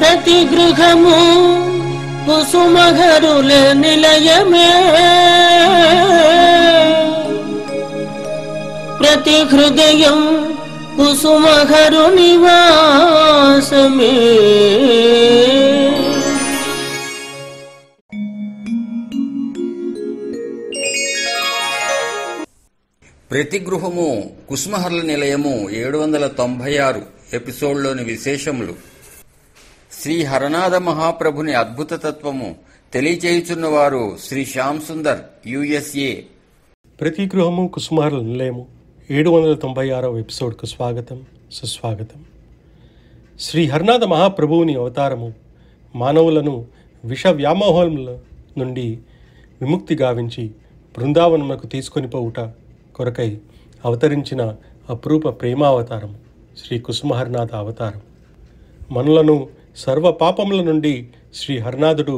ప్రతి గృహము కుసుమహరుల నిలయమే, ప్రతి హృదయం కుసుమహరు నివాసమే. ప్రతి గృహము కుసుమహరుల నిలయము 796 ఎపిసోడ్లోని విశేషములు. శ్రీ హరనాథ మహాప్రభుని అద్భుత తత్వము తెలియచేయుచున్నవారు శ్రీ శ్యామ్ సుందర్, USA. ప్రతి గృహము కుసుమహరుల నిలయము 796 ఎపిసోడ్కు స్వాగతం, సుస్వాగతం. శ్రీ హరనాథ మహాప్రభువుని అవతారము మానవులను విష వ్యామోహముల నుండి విముక్తి గావించి బృందావనమునకు తీసుకొని పోవుట కొరకై అవతరించిన అపురూప ప్రేమావతారం శ్రీ కుసుమహరనాథ అవతారం. మనులను సర్వ పాపముల నుండి శ్రీ హరనాథుడు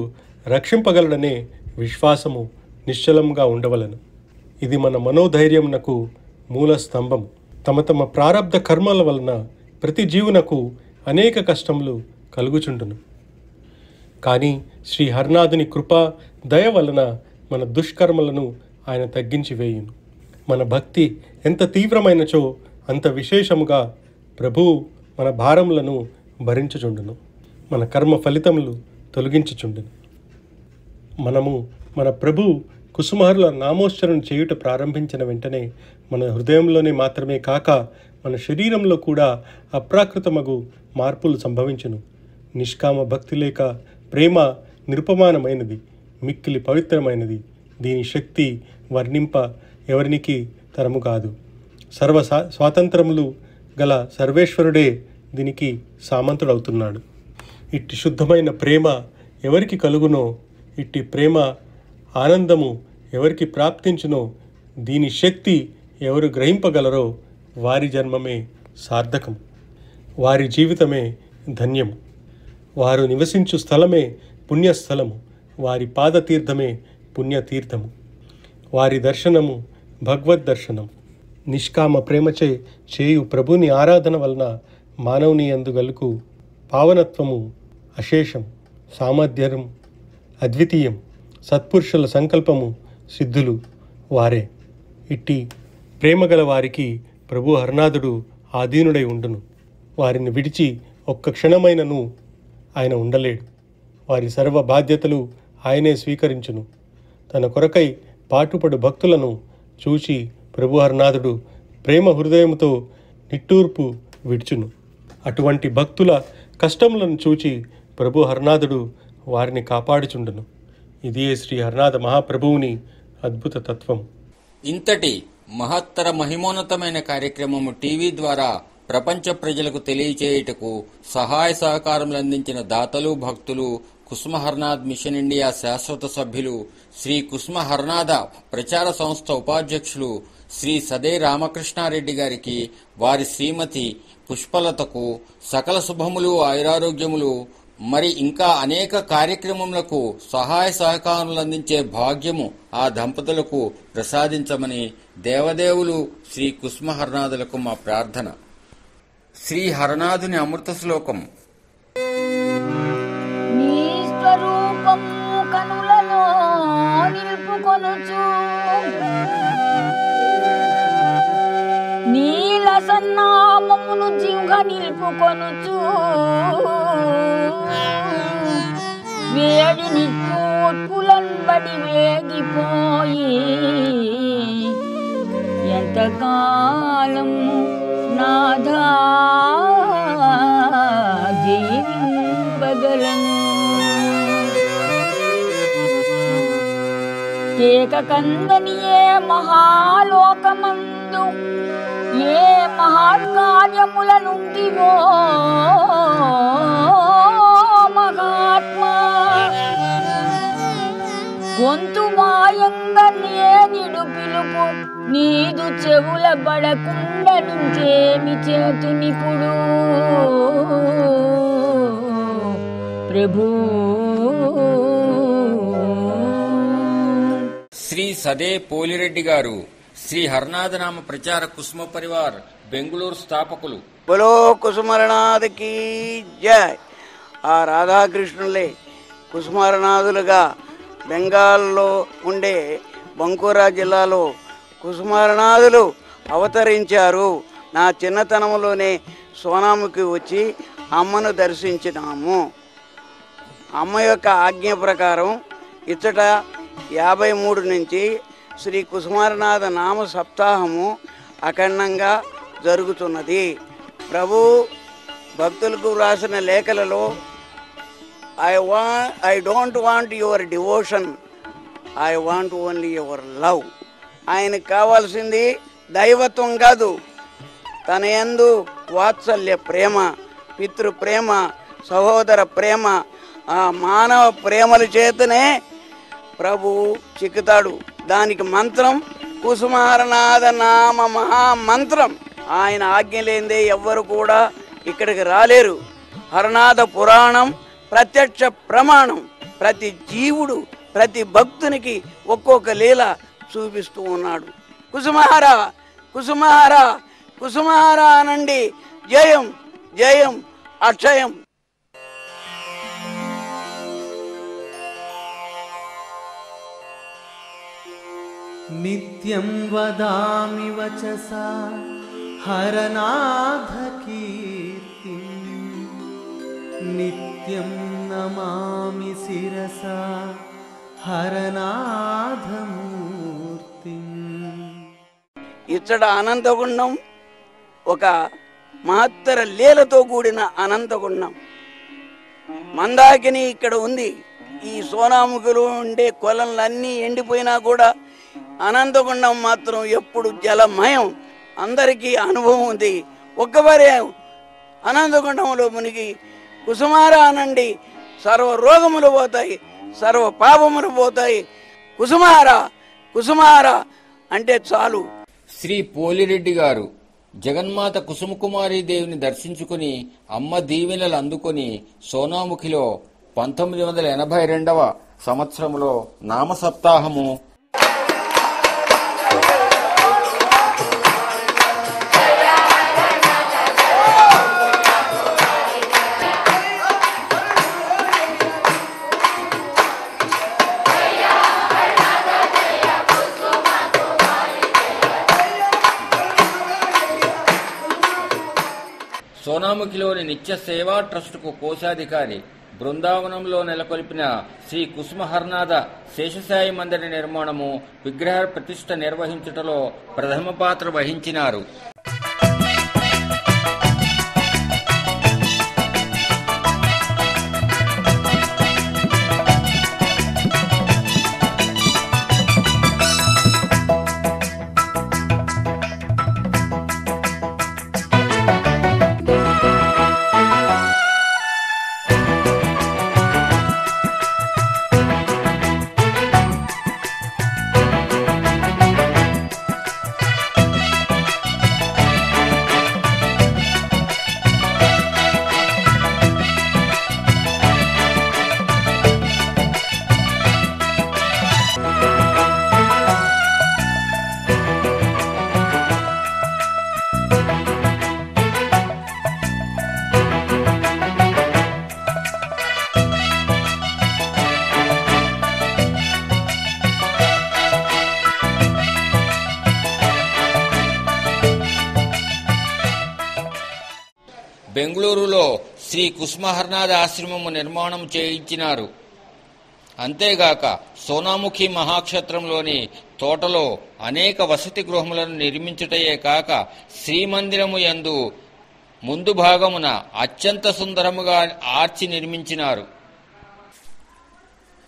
రక్షింపగలడనే విశ్వాసము నిశ్చలంగా ఉండవలను. ఇది మన మనోధైర్యమునకు మూల స్తంభం. తమ తమ ప్రారబ్ధ కర్మల వలన ప్రతి జీవునకు అనేక కష్టములు కలుగుచుండును. కానీ శ్రీ హరనాథుని కృప దయ వలన మన దుష్కర్మలను ఆయన తగ్గించి వేయును. మన భక్తి ఎంత తీవ్రమైనచో అంత విశేషముగా ప్రభువు మన భారములను భరించుచుండును, మన కర్మ ఫలితములు తొలగించుచుండును. మనము మన ప్రభు కుసుమహరుల నామోచ్చరణ చేయుట ప్రారంభించిన వెంటనే మన హృదయంలోనే మాత్రమే కాక మన శరీరంలో కూడా అప్రాకృతమగు మార్పులు సంభవించును. నిష్కామ భక్తి లేక ప్రేమ నిరుపమానమైనది, మిక్కిలి పవిత్రమైనది. దీని శక్తి వర్ణింప ఎవరికి తరము కాదు. సర్వ స్వాతంత్రములు గల సర్వేశ్వరుడే దీనికి సామంతుడవుతున్నాడు. ఇట్టి శుద్ధమైన ప్రేమ ఎవరికి కలుగునో, ఇట్టి ప్రేమ ఆనందము ఎవరికి ప్రాప్తించునో, దీని శక్తి ఎవరు గ్రహింపగలరో వారి జన్మమే సార్థకం, వారి జీవితమే ధన్యము. వారు నివసించు స్థలమే పుణ్యస్థలము, వారి పాదతీర్థమే పుణ్యతీర్థము, వారి దర్శనము భగవద్ దర్శనం. నిష్కామ ప్రేమచే చేయు ప్రభుని ఆరాధన వలన మానవుని యందు గలుగు పావనత్వము అశేషం, సామర్థ్యం అద్వితీయం. సత్పురుషుల సంకల్పము సిద్ధులు వారే. ఇట్టి ప్రేమగల వారికి ప్రభు హరనాథుడు ఆధీనుడై ఉండును. వారిని విడిచి ఒక్క క్షణమైనను ఆయన ఉండలేడు. వారి సర్వ బాధ్యతలు ఆయనే స్వీకరించును. తన కొరకై పాటుపడు భక్తులను చూచి ప్రభు హరనాథుడు ప్రేమ హృదయముతో నిట్టూర్పు విడుచును. అటువంటి భక్తుల కష్టములను చూచి ప్రభు హరనాథుడు వారిని కాపాడుచుండును. ఇదే శ్రీ హరనాథ మహాప్రభువుని అద్భుత తత్వం. ఇంతటి మహత్తర మహిమోన్నతమైన కార్యక్రమము టీవీ ద్వారా ప్రపంచ ప్రజలకు తెలియచేయుటకు సహాయ సహకారములు అందించిన దాతలు, భక్తులు, కుసుమహరనాథ్ మిషన్ ఇండియా శాశ్వత సభ్యులు, శ్రీ కుసుమహరనాథ ప్రచార సంస్థ ఉపాధ్యక్షులు శ్రీ సదే రామకృష్ణారెడ్డి గారికి, వారి శ్రీమతి పుష్పలతకు సకల శుభములు, ఆయురారోగ్యములు, మరి ఇంకా అనేక కార్యక్రమములకు సహాయ సహకారాలు అందించే భాగ్యము ఆ దంపతులకు ప్రసాదించమని దేవదేవులు శ్రీ కుసుమహరనాథులకు మా ప్రార్థన. శ్రీ హరనాథుని అమృత శ్లోకం. నీ స్వరూపము కనులలో నిలుపుకొనుచు, నీల సన్నామమును జింహ నిలుపుకొనుచు, వేడిని తోట్పులంబడి వేగిపోయి ఎంతకాలం నాథా జీవింపగలను. ఏకకందని ఏ మహాలోకమందు ఏ మహాత్కార్యముల నుండివో మహాత్మా, గొంతు మాయంగా నేనిడు పిలుపు నీదు చెవుల బడకుండా నుంచేమి చేతునిపుడు ప్రభు. శ్రీ సదే పోలిరెడ్డి గారు శ్రీ హరనాథనామ ప్రచార కుసుమ పరివార్ బెంగుళూరు స్థాపకులు. బలో కుసుమహరనాథ్ కీ జై. ఆ రాధాకృష్ణులే కుసుమారనాథులుగా బెంగాల్లో ఉండే బంకురా జిల్లాలో కుసుమారనాథులు అవతరించారు. నా చిన్నతనంలోనే సోనాముకి వచ్చి అమ్మను దర్శించినాము. అమ్మ యొక్క ఆజ్ఞ ప్రకారం ఇచ్చట 53 నుంచి శ్రీ కుసుమారనాథ నామ సప్తాహము అఖండంగా జరుగుతున్నది. ప్రభు భక్తులకు వ్రాసిన లేఖలలో I don't want your devotion, I want only your love. ఆయనకు కావాల్సింది దైవత్వం కాదు, తన యందు వాత్సల్య ప్రేమ, పితృ ప్రేమ, సహోదర ప్రేమ, ఆ మానవ ప్రేమల చేతనే ప్రభువు చిక్కుతాడు. దానికి మంత్రం కుసుమారనాథ నామ మహామంత్రం. ఆయన ఆజ్ఞ లేనిదే ఎవ్వరు కూడా ఇక్కడికి రాలేరు. హరనాథ పురాణం ప్రత్యక్ష ప్రమాణం. ప్రతి జీవుడు, ప్రతి భక్తునికి ఒక్కొక్క లీల చూపిస్తూ ఉన్నాడు. కుసుమహార కుసుమహార కుసుమహార అనండి. జయం జయం అక్షయం. నిత్యం వదామి వచసా హరనాథ కీర్తిం, నిత్యం నమామి శిరసా హరనాథమూర్తిం. ఇచ్చట అనంతగుండం ఒక మహత్తర లీలతో కూడిన అనంతగుండం. మందాకిని ఇక్కడ ఉంది. ఈ సోనాముఖులు ఉండే కొలన్లన్నీ ఎండిపోయినా కూడా అనంతగుండం మాత్రం ఎప్పుడు జలమయం. అందరికీ అనుభవం ఉంది. ఒక్కవారే అనంతగుండంలో మునిగి కుసుమార అనండి, సర్వ రోగములు పోతాయి, సర్వ పాపములు పోతాయి. కుసుమార కుసుమార అంటే చాలు. శ్రీ పోలిరెడ్డి గారు జగన్మాత కుసుమకుమారి దేవిని దర్శించుకుని అమ్మ దీవెనలు అందుకుని సోనాముఖిలో 1982వ సంవత్సరంలో నామ సప్తాహము సోనాముఖిలోని నిత్య సేవా ట్రస్టుకు కోశాధికారి, బృందావనంలో నెలకొల్పిన శ్రీ కుసుమహర్నాథ శేషసాయి మందిర నిర్మాణము, విగ్రహ ప్రతిష్ఠ నిర్వహించుటలో ప్రథమ పాత్ర వహించినారు. బెంగళూరులో శ్రీ కుసుమహర్నాథ ఆశ్రమము నిర్మాణం చేయించినారు. అంతేగాక సోనాముఖి మహాక్షేత్రంలోని తోటలో అనేక వసతి గృహములను నిర్మించుటయే కాక శ్రీమందిరము యందు ముందు భాగమున అత్యంత సుందరముగా ఆర్చి నిర్మించినారు.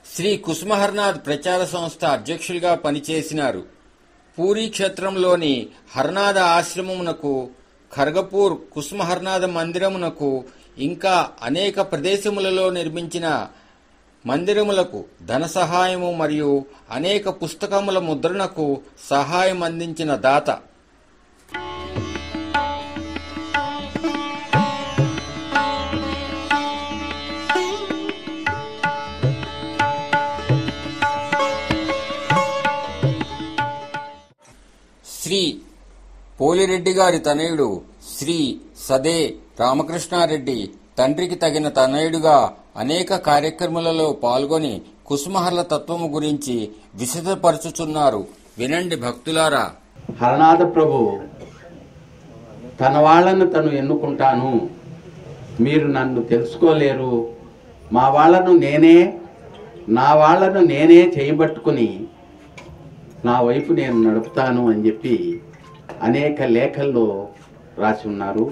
శ్రీ కుసుమహర్నాథ్ ప్రచార సంస్థ అధ్యక్షులుగా పనిచేసినారు. పూరీ క్షేత్రంలోని హర్నాథ ఆశ్రమమునకు, ఖర్గపూర్ కుసుమహర్నాథ మందిరమునకు, ఇంకా అనేక ప్రదేశములలో నిర్మించిన మందిరములకు ధన సహాయము మరియు అనేక పుస్తకముల ముద్రణకు సహాయం అందించిన దాత. శ్రీ పోలిరెడ్డి గారి తనయుడు శ్రీ సదే రామకృష్ణారెడ్డి తండ్రికి తగిన తనయుడుగా అనేక కార్యక్రమాలలో పాల్గొని కుసుమహర్ల తత్వము గురించి విశదపరచుచున్నారు. వినండి భక్తులారా. హరనాథ ప్రభు తన వాళ్ళను తను ఎన్నుకుంటాను, మీరు నన్ను తెలుసుకోలేరు, మా వాళ్ళను నేనే, నా వాళ్ళను నేనే చేయబట్టుకుని నా వైపు నేను నడుపుతాను అని చెప్పి అనేక లేఖల్లో రాసి ఉన్నారు.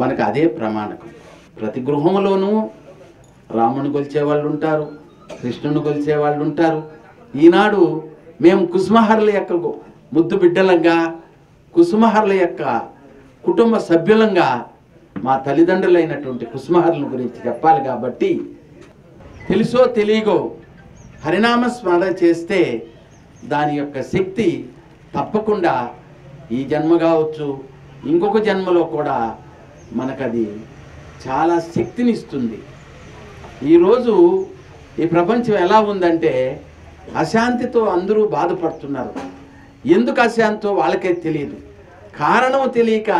మనకు అదే ప్రమాణకం. ప్రతి గృహంలోనూ రాముని కొలిచే వాళ్ళు ఉంటారు, కృష్ణుని కొలిచే వాళ్ళు ఉంటారు. ఈనాడు మేము కుసుమహర్ల యొక్క ముద్దు బిడ్డలంగా, కుసుమహర్ల యొక్క కుటుంబ సభ్యులంగా మా తల్లిదండ్రులైనటువంటి కుసుమహర్ల గురించి చెప్పాలి కాబట్టి తెలుసో తెలియగో హరినామ స్మరణ చేస్తే దాని యొక్క శక్తి తప్పకుండా ఈ జన్మ కావచ్చు, ఇంకొక జన్మలో కూడా మనకది చాలా శక్తినిస్తుంది. ఈరోజు ఈ ప్రపంచం ఎలా ఉందంటే అశాంతితో అందరూ బాధపడుతున్నారు. ఎందుకు అశాంతితో వాళ్ళకే తెలియదు. కారణం తెలియక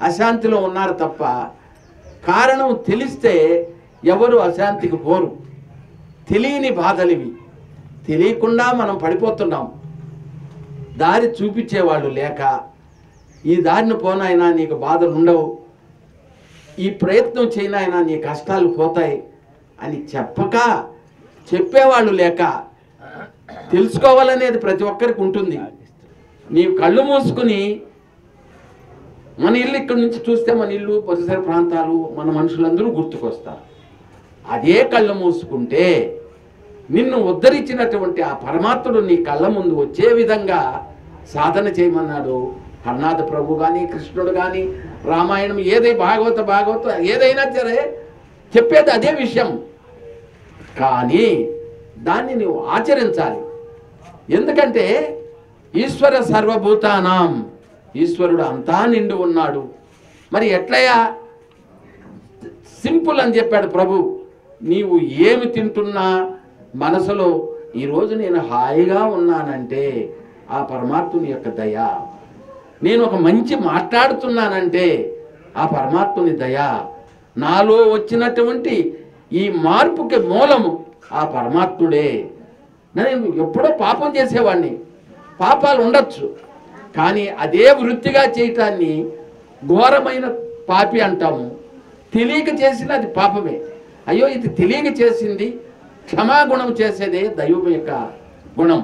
అశాంతిలో ఉన్నారు తప్ప కారణం తెలిస్తే ఎవరు అశాంతికి పోరు. తెలియని బాధలివి, తెలియకుండా మనం పడిపోతున్నాం. దారి చూపించేవాళ్ళు లేక, ఈ దారిని పోనైనా నీకు బాధలు ఉండవు, ఈ ప్రయత్నం చేయనైనా నీ కష్టాలు పోతాయి అని చెప్పేవాళ్ళు లేక, తెలుసుకోవాలనేది ప్రతి ఒక్కరికి ఉంటుంది. నీవు కళ్ళు మూసుకుని మన ఇల్లు ఇక్కడి నుంచి చూస్తే మన ఇల్లు, పరిసర ప్రాంతాలు, మన మనుషులందరూ గుర్తుకొస్తారు. అదే కళ్ళు మూసుకుంటే నిన్ను ఉద్ధరించినటువంటి ఆ పరమాత్ముడు నీ కళ్ళ ముందు వచ్చే విధంగా సాధన చేయమన్నాడు హరనాథ ప్రభు కానీ, కృష్ణుడు కానీ, రామాయణం భాగవత ఏదైనా సరే చెప్పేది అదే విషయం. కానీ దాన్ని నువ్వు ఆచరించాలి. ఎందుకంటే ఈశ్వర సర్వభూతానాం, ఈశ్వరుడు అంతా నిండి ఉన్నాడు. మరి ఎట్లయా? సింపుల్ అని చెప్పాడు ప్రభు. నీవు ఏమి తింటున్నా మనసులో ఈరోజు నేను హాయిగా ఉన్నానంటే ఆ పరమాత్ముని యొక్క దయ, నేను ఒక మంచి మాట్లాడుతున్నానంటే ఆ పరమాత్ముని దయ, నాలో వచ్చినటువంటి ఈ మార్పుకి మూలము ఆ పరమాత్ముడే. నేను ఎప్పుడో పాపం చేసేవాడిని, పాపాలు ఉండొచ్చు, కానీ అదే వృత్తిగా చేయటాన్ని ఘోరమైన పాపి అంటాము. తెలియక చేసిన అది పాపమే. అయ్యో ఇది తెలియక చేసింది, క్షమాగుణం చేసేదే దైవం యొక్క గుణం.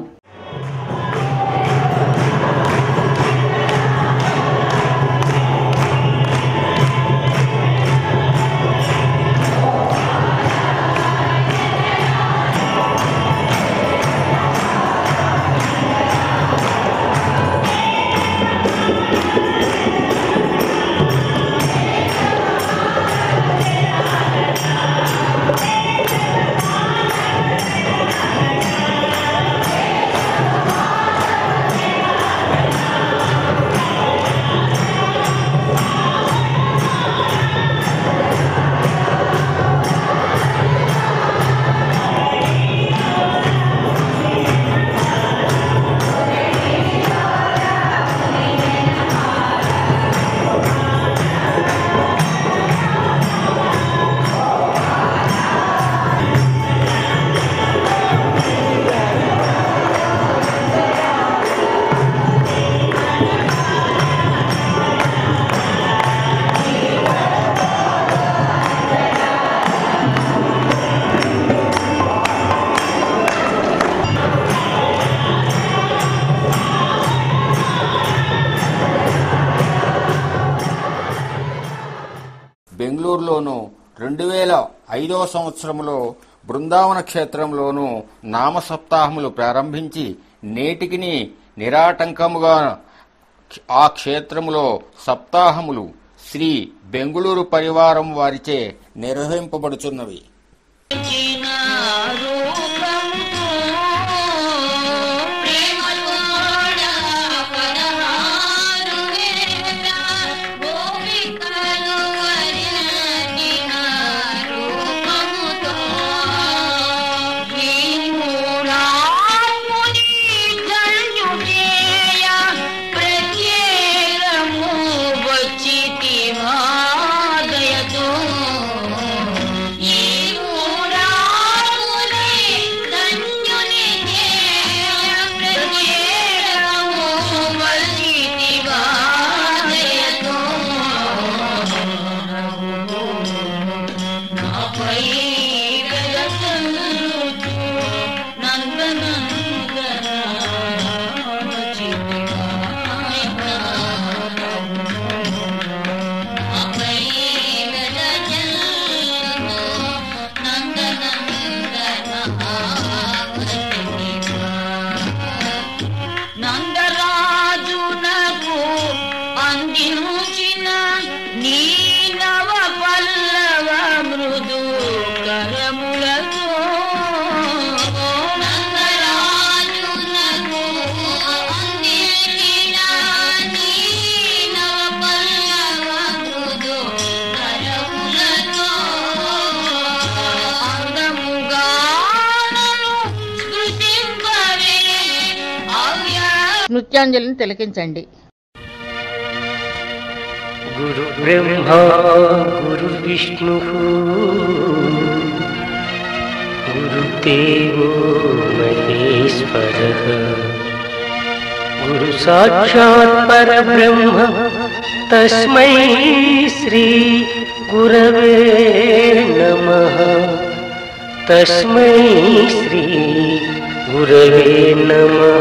బెంగళూరులోను 2005వ సంవత్సరంలో బృందావన క్షేత్రంలోనూ నామ సప్తాహములు ప్రారంభించి నేటికి నిరాటంకముగా ఆ క్షేత్రములో సప్తాహములు శ్రీ బెంగుళూరు పరివారం వారిచే నిర్వహింపబడుచున్నవి. ప్రత్యేకము వచ్చి దయతో అందించిన నీ నవ పల్లవ మృదు కరములతో నందరాజునకు అందించిన నీ నవ పల్లవ మృదు కరములతో అందముగానను స్మృతింపవే నృత్యాంజలిని తిలకించండి. గురు బ్రహ్మ గురు విష్ణు గురుదేవో మహేశ్వర గురు సాక్షాత్ పరబ్రహ్మ తస్మై శ్రీ గురవే నమః తస్మై శ్రీ గురవే నమః.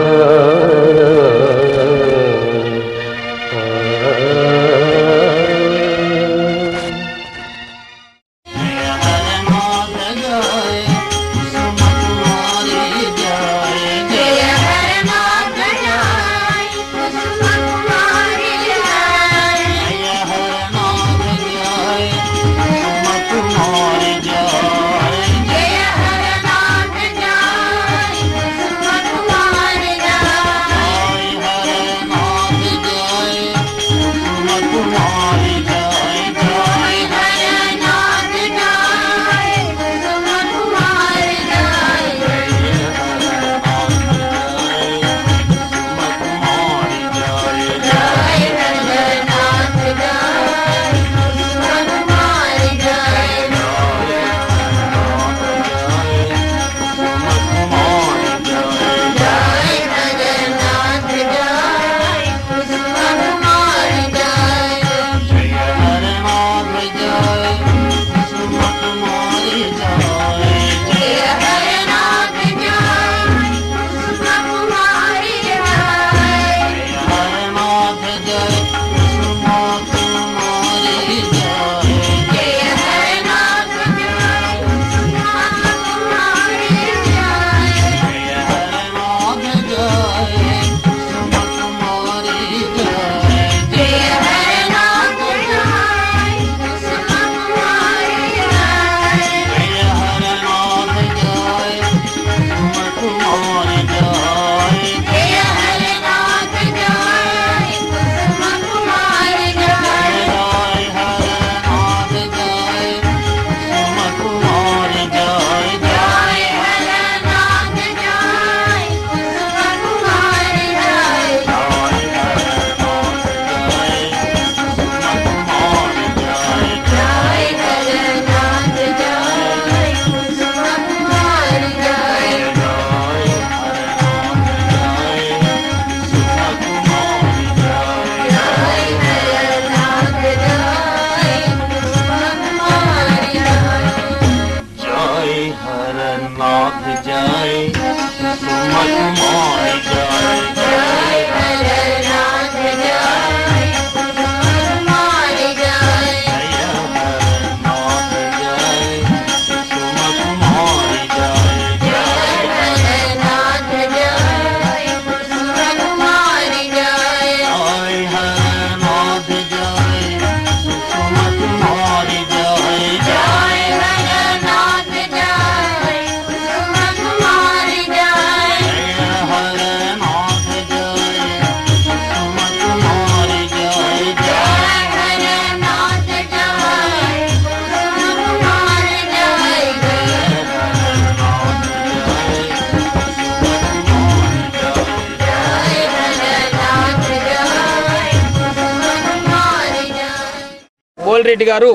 రెడ్డి గారు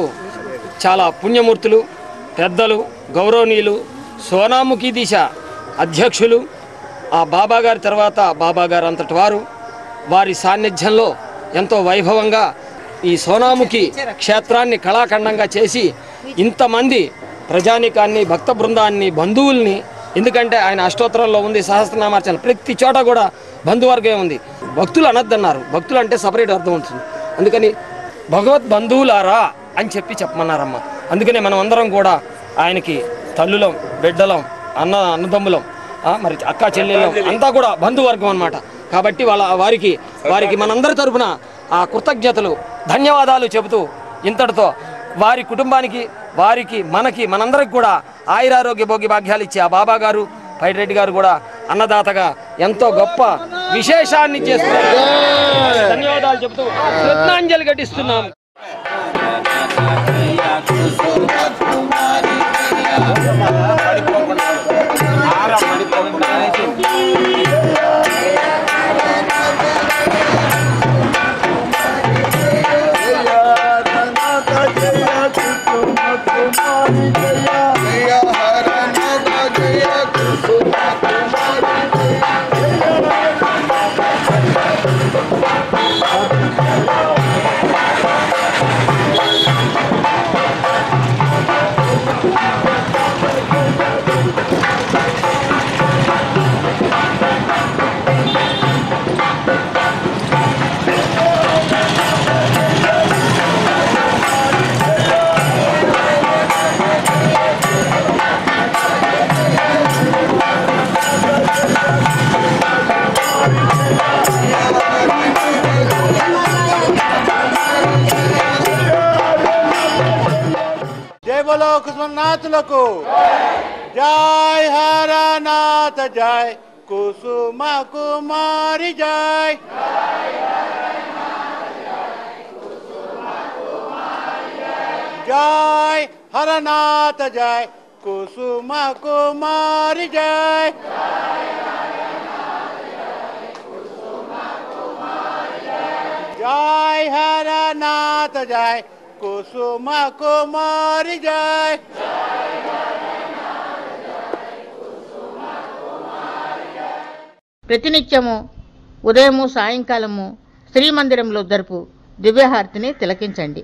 చాలా పుణ్యమూర్తులు, పెద్దలు, గౌరవనీయులు, సోనాముఖి దిశ అధ్యక్షులు. ఆ బాబా గారి తర్వాత బాబా గారు అంతటి వారు. వారి సాన్నిధ్యంలో ఎంతో వైభవంగా ఈ సోనాముఖి క్షేత్రాన్ని కళాఖండంగా చేసి ఇంతమంది ప్రజానికాన్ని, భక్త బృందాన్ని, బంధువుల్ని, ఎందుకంటే ఆయన అష్టోత్తరంలో ఉంది సహస్రనామార్చన, ప్రతి చోట కూడా బంధువర్గం ఉంది. భక్తులు అనద్దన్నారు, భక్తులు అంటే సపరేట్ అర్థం ఉంటుంది. అందుకని భగవద్ బంధువులారా అని చెప్పమన్నారమ్మ. అందుకనే మనం అందరం కూడా ఆయనకి తల్లులం, బిడ్డలం, అన్నదమ్ములం, మరి అక్క చెల్లెళ్ళం, అంతా కూడా బంధువర్గం అన్నమాట. కాబట్టి వారికి మనందరి తరపున ఆ కృతజ్ఞతలు ధన్యవాదాలు చెబుతూ ఇంతటితో వారి కుటుంబానికి మనందరికి కూడా ఆయురారోగ్య భోగ్య భాగ్యాలు ఇచ్చే ఆ బాబా గారు పైడిరెడ్డి గారు కూడా అన్నదాతగా ఎంతో గొప్ప విశేషాన్ని చేస్తున్నారు. ధన్యవాదాలు చెబుతూ శ్రద్ధాంజలి ఘటిస్తున్నాం. बोलो कुसुमनाथुలకు जय हरनाथ जय कुसुम कुमारी जय जय हरनाथ जय कुसुम कुमारी जय जय हरनाथ जय कुसुम कुमारी जय ప్రతినిత్యము ఉదయము సాయంకాలము శ్రీమందిరంలో జరుపు దివ్యహారతిని తిలకించండి.